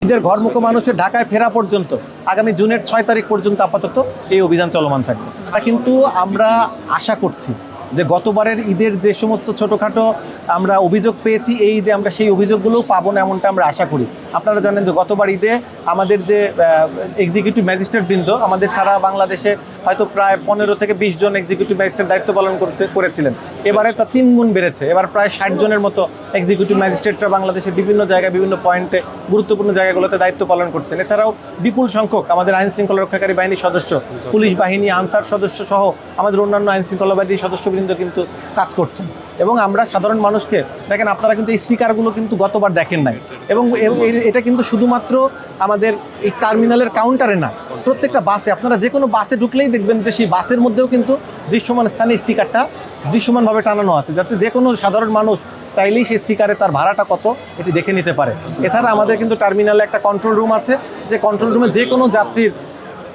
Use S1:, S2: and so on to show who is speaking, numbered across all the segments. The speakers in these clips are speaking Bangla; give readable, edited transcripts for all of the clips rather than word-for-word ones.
S1: ঈদের ঘরমুখো মানুষের ঢাকায় ফেরা পর্যন্ত আগামী জুনের 6 তারিখ পর্যন্ত আপাতত এই অভিযান চলমান থাকবে। কিন্তু আমরা আশা করছি যে গতবারের ঈদের যে সমস্ত ছোটোখাটো আমরা অভিযোগ পেয়েছি, এই ঈদে আমরা সেই অভিযোগগুলোও পাবো না এমনটা আমরা আশা করি। আপনারা জানেন যে গতবার ঈদে আমাদের যে এক্সিকিউটিভ ম্যাজিস্ট্রেট বৃন্দ আমাদের সারা বাংলাদেশে হয়তো প্রায় 15 থেকে 20 জন এক্সিকিউটিভ ম্যাজিস্ট্রেট দায়িত্ব পালন করেছিলেন। এবারে তা 3 গুণ বেড়েছে। এবার প্রায় 60 জনের মতো এক্সিকিউটিভ ম্যাজিস্ট্রেটরা বাংলাদেশের বিভিন্ন জায়গায় বিভিন্ন পয়েন্টে গুরুত্বপূর্ণ জায়গাগুলোতে দায়িত্ব পালন করছেন। এছাড়াও বিপুল সংখ্যক আমাদের আইন শৃঙ্খলা রক্ষাকারী বাহিনীর সদস্য, পুলিশ বাহিনী, আনসার সদস্য সহ আমাদের অন্যান্য আইন শৃঙ্খলা বাহিনীর সদস্যবৃন্দ কিন্তু কাজ করছেন। এবং আমরা সাধারণ মানুষকে দেখেন, আপনারা কিন্তু এই স্টিকারগুলো কিন্তু গতবার দেখেন নাই, এবং এটা কিন্তু শুধুমাত্র আমাদের এই টার্মিনালের কাউন্টারে না, প্রত্যেকটা বাসে, আপনারা যে কোনো বাসে ঢুকলেই দেখবেন যে সেই বাসের মধ্যেও কিন্তু দৃশ্যমান স্থানে স্টিকারটা দৃশ্যমানভাবে টানানো আছে, যাতে যে কোনো সাধারণ মানুষ চাইলেই সেই স্টিকারে তার ভাড়াটা কত এটি দেখে নিতে পারে। এছাড়া আমাদের কিন্তু টার্মিনালে একটা কন্ট্রোল রুম আছে, যে কন্ট্রোল রুমে যে কোনো যাত্রীর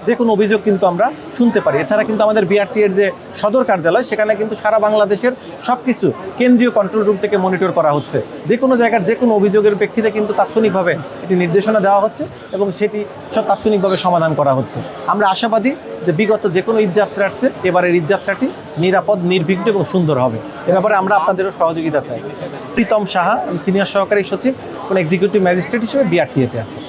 S1: যে কোনো অভিযোগ কিন্তু আমরা শুনতে পারি। এছাড়া কিন্তু আমাদের বিআরটি এর যে সদর কার্যালয়, সেখানে কিন্তু সারা বাংলাদেশের সব কিছু কেন্দ্রীয় কন্ট্রোল রুম থেকে মনিটর করা হচ্ছে। যে কোনো জায়গার যে কোনো অভিযোগের প্রেক্ষিতে কিন্তু তাৎক্ষণিকভাবে এটি নির্দেশনা দেওয়া হচ্ছে এবং সেটি সব তাৎক্ষণিকভাবে সমাধান করা হচ্ছে। আমরা আশাবাদী যে বিগত যে কোনো ঈদযাত্রার চেয়ে এবারের ঈদযাত্রাটি নিরাপদ, নির্বিঘ্ন এবং সুন্দর হবে। এ ব্যাপারে আমরা আপনাদেরও সহযোগিতা চাই। প্রীতম সাহা, আমি সিনিয়র সহকারী সচিব এবং এক্সিকিউটিভ ম্যাজিস্ট্রেট হিসেবে বিআরটিএতে আছি।